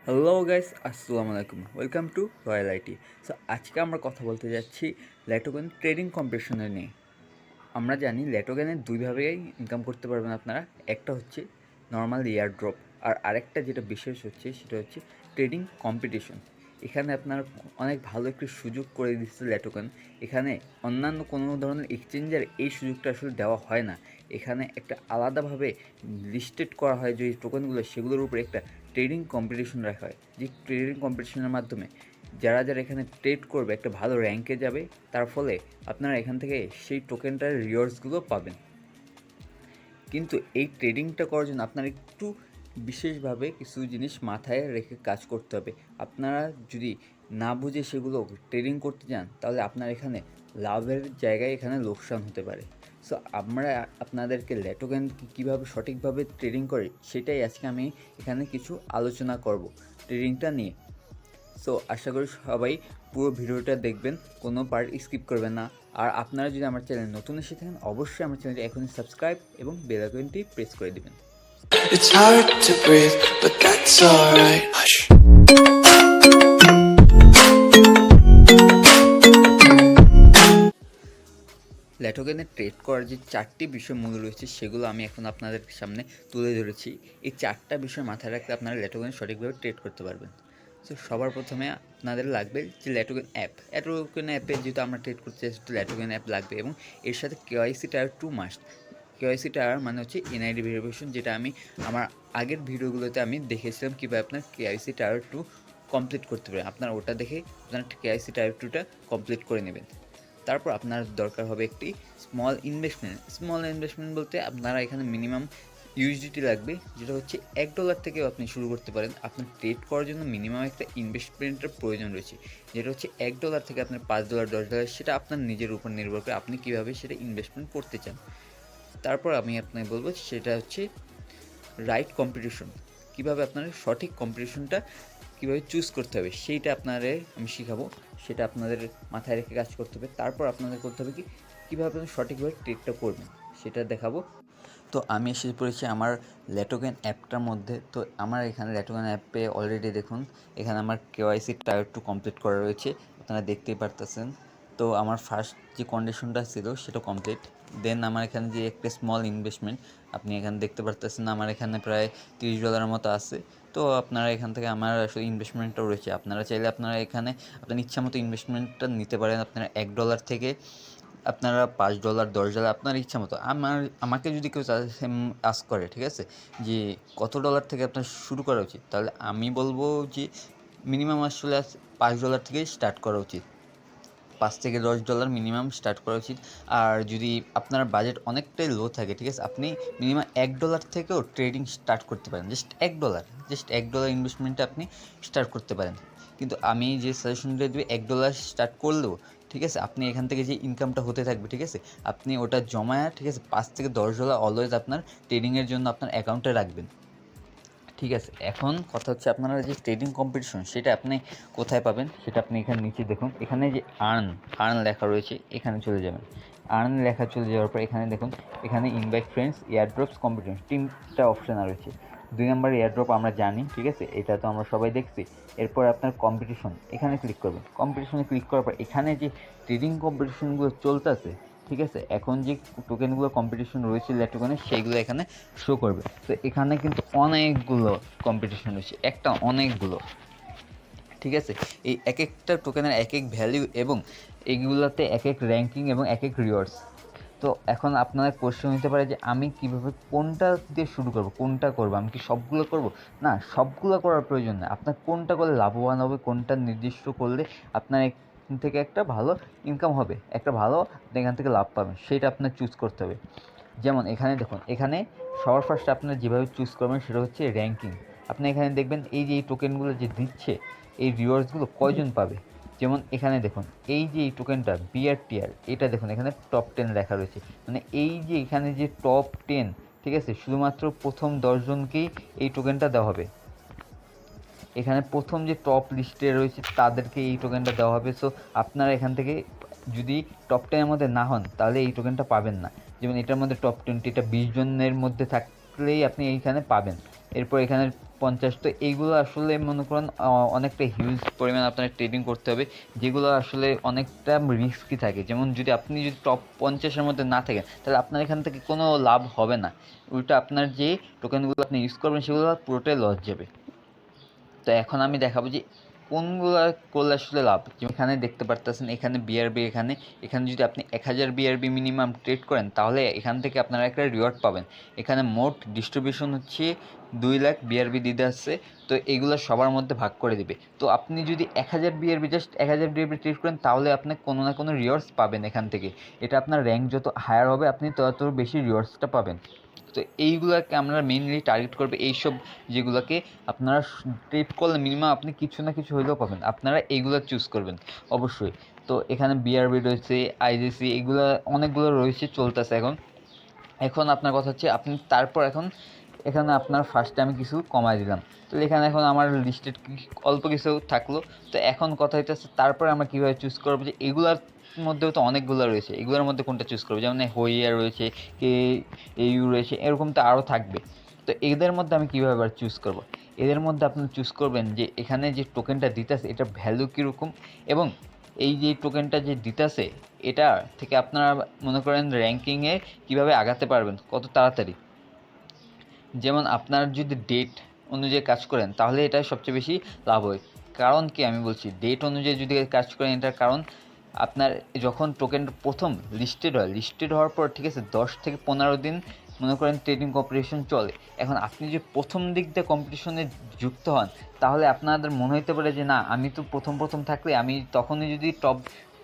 Hello guys, আসসালামু আলাইকুম। Welcome to royal IT. So আজকে আমরা কথা বলতে যাচ্ছি ল্যাটোকেন ট্রেডিং কম্পিটিশনের নিয়ে। আমরা জানি ল্যাটোকেনের দুইভাবেই ইনকাম করতে পারবেন আপনারা। একটা হচ্ছে নর্মাল এয়ারড্রপ, আর আরেকটা যেটা বিশেষ হচ্ছে সেটা হচ্ছে ট্রেডিং কম্পিটিশন। এখানে আপনার অনেক ভালো একটি সুযোগ করে দিচ্ছে ল্যাটোকেন। এখানে অন্যান্য কোনো ধরনের এক্সচেঞ্জের এই সুযোগটা আসলে দেওয়া হয় না। এখানে একটা আলাদাভাবে লিস্টেড করা হয় যে টোকেনগুলো, সেগুলোর উপরে একটা ট্রেডিং কম্পিটিশন রাখা হয়। যে ট্রেডিং কম্পিটিশনের মাধ্যমে যারা যারা এখানে ট্রেড করবে একটা ভালো র্যাঙ্কে যাবে, তার ফলে আপনারা এখান থেকে সেই টোকেনটার রিওয়ার্ডসগুলো পাবেন। কিন্তু এই ট্রেডিংটা করার জন্য আপনার একটু বিশেষভাবে কিছু জিনিস মাথায় রেখে কাজ করতে হবে। আপনারা যদি না বুঝে সেগুলো ট্রেডিং করতে যান, তাহলে আপনার এখানে লাভের জায়গায় এখানে লোকসান হতে পারে। সো আমরা আপনাদেরকে ল্যাটোকেন কীভাবে সঠিকভাবে ট্রেডিং করে সেটাই আজকে আমি এখানে কিছু আলোচনা করব ট্রেডিংটা নিয়ে। সো আশা করি সবাই পুরো ভিডিওটা দেখবেন, কোনো পার্ট স্কিপ করবেন না। আর আপনারা যদি আমার চ্যানেল নতুন এসে থাকেন, অবশ্যই আমার চ্যানেলটি এখনই সাবস্ক্রাইব এবং বেল আইকনটি প্রেস করে দিবেন। It's hard to breathe, but that's alright. Hush. ল্যাটোকেনে ট্রেড করার যে চারটি বিষয় মূল রয়েছে, সেগুলো আমি এখন আপনাদের সামনে তুলে ধরেছি। এই চারটা বিষয় মাথায় রাখলে আপনারা ল্যাটোকেনে সঠিকভাবে ট্রেড করতে পারবেন। সো সবার প্রথমে আপনাদের লাগবে যে ল্যাটোকেন অ্যাপ। ল্যাটোকেন অ্যাপে যেহেতু আমরা ট্রেড করতে চাই, সেটা ল্যাটোকেন অ্যাপ লাগবে এবং এর সাথে KYC tyre 2 must. KYC tyre মানে হচ্ছে এনআইডি ভেরিফিকেশন, যেটা আমি আমার আগের ভিডিওগুলোতে আমি দেখেছিলাম কীভাবে আপনার কেওয়াইসি টায়ার 2 কমপ্লিট করতে পারেন। আপনারা ওটা দেখে আপনার কেওয়াইসি টায়ার 2টা কমপ্লিট করে নেবেন। তারপর আপনার দরকার হবে একটি স্মল ইনভেস্টমেন্ট বলতে আপনারা এখানে মিনিমাম ইউএসডিটি লাগবে, যেটা হচ্ছে $1 থেকেও আপনি শুরু করতে পারেন। আপনার ট্রেড করার জন্য মিনিমাম একটা ইনভেস্টমেন্টের প্রয়োজন রয়েছে, যেটা হচ্ছে $1 থেকে আপনার $5, $10, সেটা আপনার নিজের উপর নির্ভর করে আপনি কীভাবে সেটা ইনভেস্টমেন্ট করতে চান। তারপর আমি আপনাকে বলবো সেটা হচ্ছে রাইট কম্পিটিশন। কীভাবে আপনার সঠিক কম্পিটিশনটা কীভাবে চুজ করতে হবে সেইটা আপনাদের আমি শেখাবো। সেটা আপনাদের মাথায় রেখে কাজ করতে হবে। তারপর আপনাদের করতে হবে কীভাবে আপনি সঠিকভাবে ট্রেডটা করবেন সেটা দেখাবো। তো আমি এসে পড়েছি আমার ল্যাটোকেন অ্যাপটার মধ্যে। তো আমার এখানে ল্যাটোকেন অ্যাপে অলরেডি দেখুন, এখানে আমার কেওয়াইসি টায়ার 2 কমপ্লিট করা রয়েছে, আপনারা দেখতেই পারতেছেন। তো আমার ফার্স্ট যে কন্ডিশনটা ছিল সেটা কমপ্লিট। দেন আমার এখানে যে একটা স্মল ইনভেস্টমেন্ট আপনি এখানে দেখতে পারতেছেন, আমার এখানে প্রায় $30 মতো আছে। তো আপনারা এখান থেকে আমার আসলে ইনভেস্টমেন্টটাও রয়েছে। আপনারা চাইলে আপনারা এখানে আপনার ইচ্ছা মতো ইনভেস্টমেন্টটা নিতে পারেন। আপনারা $1 থেকে আপনারা $5, $10 আপনার ইচ্ছা মতো। আমাকে যদি কেউ আস্ক করে, ঠিক আছে, যে কত ডলার থেকে আপনার শুরু করা উচিত, তাহলে আমি বলবো যে মিনিমাম আসলে $5 থেকে স্টার্ট করা উচিত। $5 থেকে $10 মিনিমাম স্টার্ট করা উচিত। আর যদি আপনার বাজেট অনেকটাই লো থাকে, ঠিক আছে, আপনি মিনিমাম $1 থেকেও ট্রেডিং স্টার্ট করতে পারেন। জাস্ট $1 ইনভেস্টমেন্টে আপনি স্টার্ট করতে পারেন। কিন্তু আমি যে সাজেশনটা দেবো, $1 স্টার্ট করলেও, ঠিক আছে, আপনি এখান থেকে যে ইনকামটা হতে থাকবে, ঠিক আছে, আপনি ওটা জমায়া, ঠিক আছে, $5 থেকে $10 অলওয়েজ আপনার ট্রেডিংয়ের জন্য আপনার অ্যাকাউন্টে রাখবেন। ঠিক আছে, এখন কথা হচ্ছে আপনারা যে ট্রেডিং কম্পিটিশন সেটা আপনি কোথায় পাবেন সেটা আপনি এখানে নিচে দেখুন। এখানে যে আর্ন লেখা রয়েছে, এখানে চলে যাবেন। আর্ন লেখা চলে যাওয়ার পর এখানে দেখুন, এখানে ইনভাইট ফ্রেন্ডস, এয়ারড্রপস, কম্পিটিশন, 3টা অপশান রয়েছে। 2 নম্বর এয়ারড্রপ আমরা জানি, ঠিক আছে, এটা তো আমরা সবাই দেখছি। এরপর আপনার কম্পিটিশন, এখানে ক্লিক করবেন। কম্পিটিশনে ক্লিক করার পর এখানে যে ট্রেডিং কম্পিটিশনগুলো চলতেছে, ঠিক আছে, এখন যে টোকেনগুলো কম্পিটিশন রয়েছে ল্যাটোকেনে, সেইগুলো এখানে শো করবে। তো এখানে কিন্তু অনেকগুলো কম্পিটিশন রয়েছে, অনেকগুলো, ঠিক আছে। এই এক একটা টোকেনের এক এক ভ্যালু এবং এইগুলোতে এক এক র্যাঙ্কিং এবং এক এক রিওয়ার্ডস। তো এখন আপনাদের কোশ্চেন হতে পারে যে আমি কীভাবে কোনটা দিয়ে শুরু করব, কোনটা করব, আমি কি সবগুলো করব? না, সবগুলো করার প্রয়োজন নেই। আপনার কোনটা করলে লাভবান হবে, কোনটা নির্দিষ্ট করলে আপনার এখান থেকে একটা ভালো ইনকাম হবে, একটা ভালো আপনি এখান থেকে লাভ পাবেন, সেটা আপনার চুজ করতে হবে। যেমন এখানে দেখুন, এখানে সবার ফার্স্টে আপনারা যেভাবে চুজ করবেন সেটা হচ্ছে র্যাঙ্কিং। আপনি এখানে দেখবেন এই যে এই টোকেনগুলো যে দিচ্ছে, এই রিওয়ার্ডসগুলো কয়জন পাবে। যেমন এখানে দেখুন, এই যে এই টোকেনটা বিআরটিআর, এটা দেখুন এখানে টপ 10 লেখা রয়েছে। মানে এই যে এখানে যে টপ 10, ঠিক আছে, শুধুমাত্র প্রথম 10 জনকেই এই টোকেনটা দেওয়া হবে। এখানে প্রথম যে টপ লিস্টে রয়েছে তাদেরকে এই টোকেনটা দেওয়া হবে। সো আপনারা এখান থেকে যদি টপ 10-এর মধ্যে না হন, তাহলে এই টোকেনটা পাবেন না। যেমন এটার মধ্যে টপ 20, এটা 20 জনের মধ্যে থাকলেই আপনি এইখানে পাবেন। এরপর এখানে 50। তো এইগুলো আসলে মনে করেন অনেকটা হিউজ পরিমাণ আপনার ট্রেডিং করতে হবে, যেগুলো আসলে অনেকটা রিস্কি থাকে। যেমন যদি আপনি যদি টপ 50-এর মধ্যে না থাকেন, তাহলে আপনার এখান থেকে কোনো লাভ হবে না, উল্টো আপনার যে টোকেনগুলো আপনি ইউজ করবেন সেগুলো পুরোটাই লস যাবে। তো এখন আমি দেখাবো যে কোনগুলো করলে আসলে লাভ। যেখানে দেখতে পারতেছেন এখানে বিআরবি, এখানে যদি আপনি 1000 বিআরবি মিনিমাম ট্রেড করেন, তাহলে এখান থেকে আপনারা একটা রিওয়ার্ড পাবেন। এখানে মোট ডিস্ট্রিবিউশন হচ্ছে 2 লাখ বিআরবি দিতে আসছে। তো এগুলো সবার মধ্যে ভাগ করে দিবে। তো আপনি যদি 1000 বিআরবি, জাস্ট 1000 বিআরবি ট্রেড করেন, তাহলে আপনি কোনো না কোনো রিওয়ার্ডস পাবেন এখান থেকে। এটা আপনার র্যাঙ্ক যত হায়ার হবে, আপনি তত বেশি রিওয়ার্ডসটা পাবেন। তো এইগুলোকে আমরা মেইনলি টার্গেট করবে, এইসব যেগুলোকে আপনারা ট্রেড করলে মিনিমাম আপনি কিছু না কিছু হইলেও পাবেন, আপনারা এইগুলো চুজ করবেন অবশ্যই। তো এখানে বিআরবি রয়েছে, আইজিসি, এগুলো অনেকগুলো রয়েছে, চলতেছে এখন। এখন আপনার কথা হচ্ছে আপনি তারপর এখন এখানে আপনার ফার্স্টে আমি কিছু কমাই দিলাম, তো এখানে এখন আমার লিস্টেড অল্প কিছু থাকলো। তো এখন কথা হইতেছে তারপরে আমরা কীভাবে চুজ করবো, যে এগুলার মধ্যেও তো অনেকগুলো রয়েছে, এগুলোর মধ্যে কোনটা চুজ করবো। যেমন হইয়া রয়েছে, কে এইউ রয়েছে, এরকম তো আরও থাকবে। তো এদের মধ্যে আমি কীভাবে আবার চুজ করব, এদের মধ্যে আপনি চুজ করবেন যে এখানে যে টোকেনটা দিতেছে এটার ভ্যালু কীরকম, এবং এই যে টোকেনটা যে দিতেছে এটা থেকে আপনারা মনে করেন র্যাঙ্কিংয়ে কীভাবে আগাতে পারবেন কত তাড়াতাড়ি। যেমন আপনার যদি ডেট অনুযায়ী কাজ করেন, তাহলে এটা সবচেয়ে বেশি লাভ হয়। কারণ কি আমি বলছি, ডেট অনুযায়ী যদি কাজ করেন, এটার কারণ আপনার যখন টোকেন প্রথম লিস্টেড হয়, লিস্টেড হওয়ার পর ঠিক আছে 10 থেকে 15 দিন মনে করেন ট্রেডিং কম্পিটিশন চলে। এখন আপনি যে প্রথম দিক দিয়ে কম্পিটিশনে যুক্ত হন, তাহলে আপনাদের মনে হতে পারে যে না, আমি তো প্রথম থাকলে আমি তখনই যদি টপ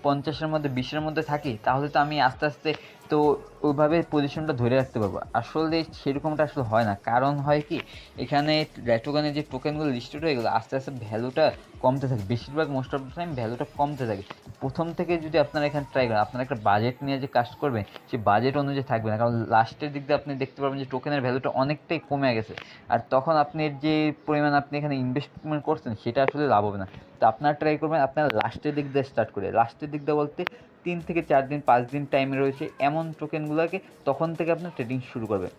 50-এর মধ্যে 20-এর মধ্যে থাকি, তাহলে তো আমি আস্তে আস্তে তো ওইভাবে পজিশনটা ধরে রাখতে পারবো। আসলে সেরকমটা আসলে হয় না। কারণ হয় কি, এখানে ল্যাটোকেনের যে টোকেনগুলো লিস্টেড হয়ে গেলো, আস্তে আস্তে ভ্যালুটা কমতে থাকে, বেশিরভাগ মোস্ট অফ দ্য টাইম ভ্যালুটা কমতে থাকে। প্রথম থেকে যদি আপনারা এখানে ট্রাই করেন, আপনারা একটা বাজেট নিয়ে যে কাজ করবেন, সেই বাজেট অনুযায়ী থাকবে না। কারণ লাস্টের দিক দিয়ে আপনি দেখতে পারবেন যে টোকেনের ভ্যালুটা অনেকটাই কমে গেছে, আর তখন আপনি যে পরিমাণ আপনি এখানে ইনভেস্টমেন্ট করছেন সেটা আসলে লাভ হবে না। তো আপনারা ট্রাই করবেন আপনারা লাস্টের দিক দিয়ে স্টার্ট করে, লাস্টের দিক দিয়ে বলতে 3 থেকে 4 দিন 5 দিন টাইম রয়েছে এমন টোকেনগুলোকে, তখন থেকে আপনার ট্রেডিং শুরু করবেন।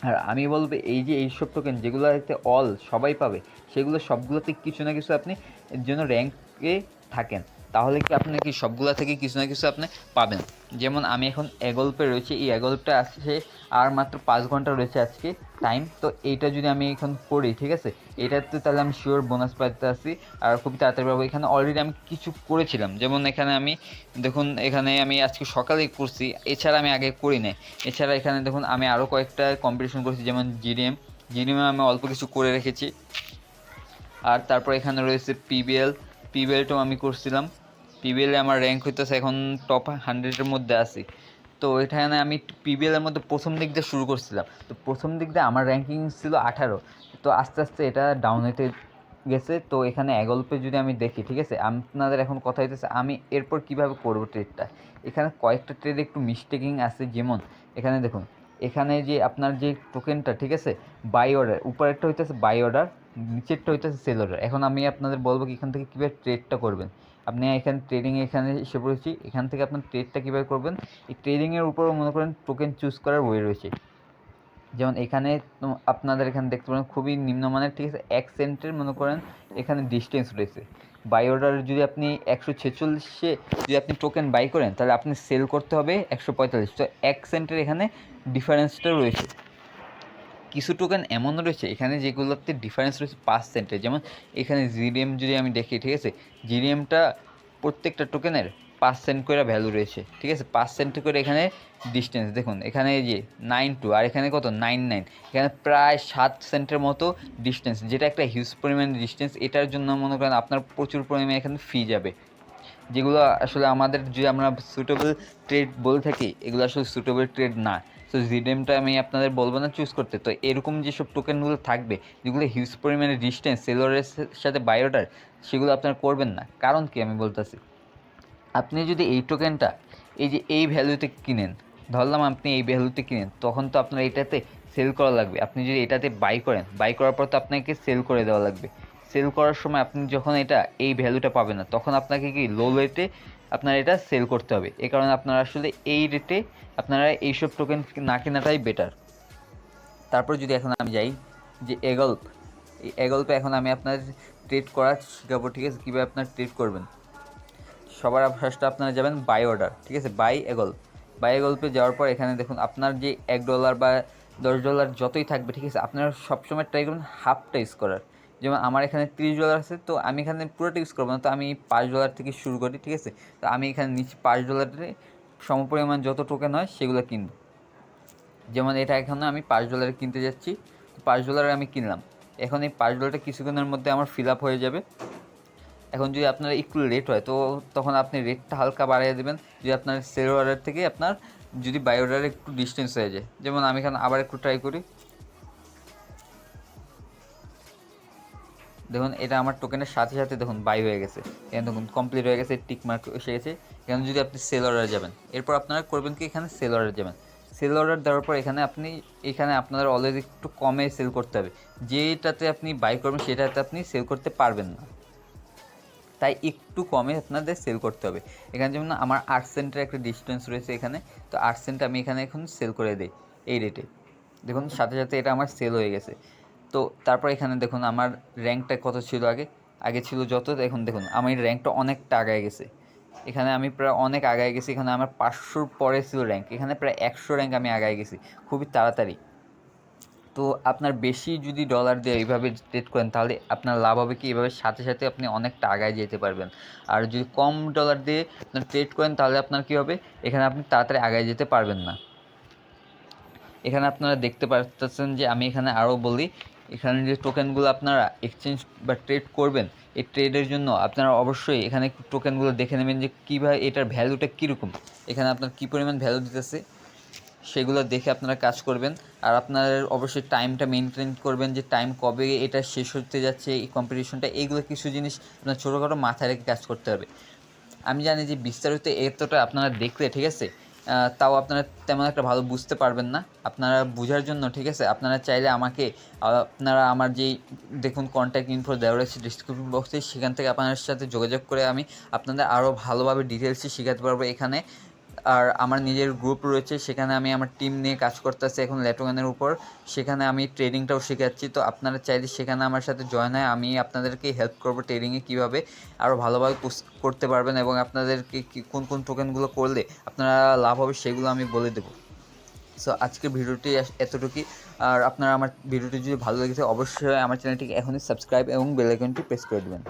আর আমি বলবো এই যে এইসব টোকেন যেগুলোতে অল সবাই পাবে, সেগুলো সবগুলোতে কিছু না কিছু আপনি এর জন্য র্যাঙ্কে থাকেন, তাহলে কি আপনি কি সবগুলো থেকে কিছু না কিছু আপনি পাবেন। যেমন আমি এখন এগল্পে রয়েছে, এই এগল্পটা আসছে আর মাত্র 5 ঘন্টা রয়েছে আজকে টাইম। তো এইটা যদি আমি এখন করি, ঠিক আছে, এটাতে তাহলে আমি শিওর বোনাস পাইতে আসি আর খুব তাড়াতাড়ি পাবো। এখানে অলরেডি আমি কিছু করেছিলাম, যেমন এখানে আমি দেখুন, এখানে আমি আজকে সকালেই করছি, এছাড়া আমি আগে করি নাই। এছাড়া এখানে দেখুন আমি আরও কয়েকটা কম্পিটিশন করেছি, যেমন জিডিএমে আমি অল্প কিছু করে রেখেছি। আর তারপর এখানে রয়েছে পিবিএলটাও আমি করছিলাম। পিবিএলে আমার র্যাঙ্ক হইতেছে এখন টপ 100-এর মধ্যে আছি। তো এখানে আমি পিবিএলের মধ্যে প্রথম দিক দিয়ে শুরু করছিলাম, তো প্রথম দিক দিয়ে আমার র্যাঙ্কিং ছিল 18। তো আস্তে আস্তে এটা ডাউন হইতে গেছে। তো এখানে এগল্পে যদি আমি দেখি, ঠিক আছে, আপনাদের এখন কথা হইতেছে আমি এরপর কীভাবে করবো ট্রেডটা। এখানে কয়েকটা ট্রেড একটু মিস্টেকিং আছে, যেমন এখানে দেখুন, এখানে যে আপনার যে টোকেনটা, ঠিক আছে, বাই অর্ডার, উপরেরটা হইতেছে বাই অর্ডার, নিচেরটা হইতেছে সেল অর্ডার। এখন আমি আপনাদের বলবো কি এখান থেকে কীভাবে ট্রেডটা করবেন। আপনি এখানে ট্রেডিংয়ে এখানে এসে পড়েছি, এখান থেকে আপনার ট্রেডটা কীভাবে করবেন, এই ট্রেডিংয়ের উপরও মনে করেন টোকেন চুজ করার ওয়ে রয়েছে। যেমন এখানে আপনাদের এখানে দেখতে পারেন খুবই নিম্নমানের, ঠিক আছে, 1 সেন্টের মনে করেন এখানে ডিস্টেন্স রয়েছে। বাই অর্ডার যদি আপনি 146-এ যদি আপনি টোকেন বাই করেন, তাহলে আপনি সেল করতে হবে 145। তো 1 সেন্টের এখানে ডিফারেন্সটা রয়েছে। কিছু টোকেন এমন রয়েছে এখানে যেগুলোতে ডিফারেন্স রয়েছে 5 সেন্টের। যেমন এখানে জিডিএম যদি আমি দেখি, ঠিক আছে, জিডিএমটা প্রত্যেকটা টোকেনের 5 সেন্ট করে ভ্যালু রয়েছে, ঠিক আছে, 5 সেন্ট করে এখানে ডিস্টেন্স দেখুন। এখানে এই যে 92 আর এখানে কত 99, এখানে প্রায় 7 সেন্টের মতো ডিস্টেন্স, যেটা একটা হিউজ পরিমাণ ডিস্টেন্স। এটার জন্য মনে করেন আপনার প্রচুর পরিমাণে এখানে ফি যাবে, যেগুলো আসলে আমাদের যে আমরা সুটেবল ট্রেড বলে থাকি, এগুলো আসলে সুটেবল ট্রেড না। সো জিডিএমটা আমি আপনাদের বলবো না চুজ করতে। তো এরকম যেসব টোকেনগুলো থাকবে যেগুলো হিউজ পরিমাণে ডিস্টেন্স সেলরের সাথে বাই অর্ডার, সেগুলো আপনারা করবেন না। কারণ কি আমি বলতেছি, আপনি যদি এই টোকেনটা এই যে এই ভ্যালুতে কিনেন, ধরলাম আপনি এই ভ্যালুতে কিনেন, তখন তো আপনার এটাতে সেল করা লাগবে। আপনি যদি এটাতে বাই করেন, বাই করার পর তো আপনাকে সেল করে দেওয়া লাগবে। সেল করার সময় আপনি যখন এটা এই ভ্যালুটা পাবেন না, তখন আপনাকে কি লো রেটে আপনার এটা সেল করতে হবে। এই কারণে আপনারা আসলে এই রেটে আপনারা এইসব টোকেন না কেনাটাই বেটার। তারপর যদি এখন আমি যাই, যে এগল্প, এই এগল্পে এখন আমি আপনার ট্রেড করা শেখাবো, ঠিক আছে, কীভাবে আপনার ট্রেড করবেন। সবার ফার্স্টে আপনারা যাবেন বাই অর্ডার, ঠিক আছে, বাই এগল্পে যাওয়ার পর এখানে দেখুন আপনার যে $1 বা $10 যতই থাকবে, ঠিক আছে, আপনারা সবসময় ট্রাই করবেন হাফটা ইউজ করার। যেমন আমার এখানে $30 আছে, তো আমি এখানে পুরোটা ইউজ করবো না, তো আমি $5 থেকে শুরু করি, ঠিক আছে। তো আমি এখানে নিচে $5 সমপরিমাণ যত টোকেন হয় সেগুলো কিনবো। যেমন এটা এখন আমি $5 কিনতে যাচ্ছি, তো $5 আমি কিনলাম। এখন এই $5 কিছুক্ষণের মধ্যে আমার ফিল আপ হয়ে যাবে। এখন যদি আপনার একটু লেট হয়, তো তখন আপনি রেটটা হালকা বাড়িয়ে দেবেন। যদি আপনার সেল অর্ডার থেকে আপনার যদি বাই অর্ডারে একটু ডিস্টেন্স হয়ে যায়, যেমন আমি এখানে আবার একটু ট্রাই করি, দেখুন এটা আমার টোকেনের সাথে সাথে দেখুন বাই হয়ে গেছে, এখানে দেখুন কমপ্লিট হয়ে গেছে, টিক মার্ক এসে গেছে। এখানে যদি আপনি সেল অর্ডার যাবেন, এরপর আপনারা করবেন কি, এখানে সেল অর্ডার যাবেন। সেল অর্ডার দেওয়ার পর এখানে আপনাদের অলরেডি একটু কমে সেল করতে হবে, যেটাতে আপনি বাই করবেন সেটাতে আপনি সেল করতে পারবেন না, তাই একটু কমে আপনাদের সেল করতে হবে। এখানে যেমন আমার 8 সেন্টের একটা ডিস্টেন্স রয়েছে এখানে, তো 8 সেন্ট আমি এখানে এখন সেল করে দিই এই রেটে। দেখুন সাথে সাথে এটা আমার সেল হয়ে গেছে। তো তারপর এখানে দেখুন আমার র্যাঙ্কটা কত ছিল আগে ছিল যত, এখন দেখুন আমার র্যাঙ্কটা অনেকটা আগায় গেছে। এখানে আমি প্রায় অনেক আগায় গেছি, এখানে আমার 500 পরে ছিল র্যাঙ্ক, এখানে প্রায় 100 র্যাঙ্ক আমি আগায় গেছি খুবই তাড়াতাড়ি। তো আপনার বেশি যদি ডলার দিয়ে এইভাবে ট্রেড করেন, তাহলে আপনার লাভ হবে কি, এভাবে সাথে সাথে আপনি অনেকটা আগায় যেতে পারবেন। আর যদি কম ডলার দিয়ে আপনার ট্রেড করেন, তাহলে আপনার কী হবে, এখানে আপনি তাড়াতাড়ি আগায় যেতে পারবেন না। এখানে আপনারা দেখতে পাচ্ছেন যে আমি এখানে আরও বলি, এখানে যে টোকেনগুলো আপনারা এক্সচেঞ্জ বা ট্রেড করবেন, এই ট্রেডের জন্য আপনারা অবশ্যই এখানে টোকেনগুলো দেখে নেবেন যে কীভাবে এটার ভ্যালুটা কীরকম, এখানে আপনার কী পরিমাণ ভ্যালু দিতেছে সেগুলো দেখে আপনারা কাজ করবেন। আর আপনার অবশ্যই টাইমটা মেনটেন করবেন, যে টাইম কবে এটা শেষ হতে যাচ্ছে এই কম্পিটিশনটা, এইগুলো কিছু জিনিস আপনার ছোটোখাটো মাথায় রেখে কাজ করতে হবে। আমি জানি যে বিস্তারিত এতটা আপনারা দেখলে, ঠিক আছে, তাও আপনারা তেমন একটা ভালো বুঝতে পারবেন না। আপনারা বোঝার জন্য, ঠিক আছে, আপনারা চাইলে আমাকে আপনারা আমার যেই দেখুন কন্ট্যাক্ট ইনফো দেওয়া রয়েছে ডিসক্রিপশন বক্সে, সেখান থেকে আপনার সাথে যোগাযোগ করে আমি আপনাদের আরও ভালোভাবে ডিটেলসে শেখাতে পারবো এখানে। আর আমার নিজের গ্রুপ রয়েছে, সেখানে আমি আমার টিম নিয়ে কাজ করতেছি এখন ল্যাটোকেনের উপর, সেখানে আমি ট্রেডিংটাও শেখাচ্ছি। তো আপনারা চাইলে সেখানে আমার সাথে জয়েন হয়, আমি আপনাদেরকে হেল্প করবো ট্রেডিংয়ে কীভাবে আরও ভালোভাবে করতে পারবেন, এবং আপনাদেরকে কোন কোন টোকেনগুলো করলে আপনারা লাভ হবে সেগুলো আমি বলে দেবো। সো আজকের ভিডিওটি এতটুকুই। আর আপনারা আমার ভিডিওটি যদি ভালো লেগেছে, অবশ্যই আমার চ্যানেলটিকে এখনই সাবস্ক্রাইব এবং বেল আইকনটি প্রেস করে দেবেন।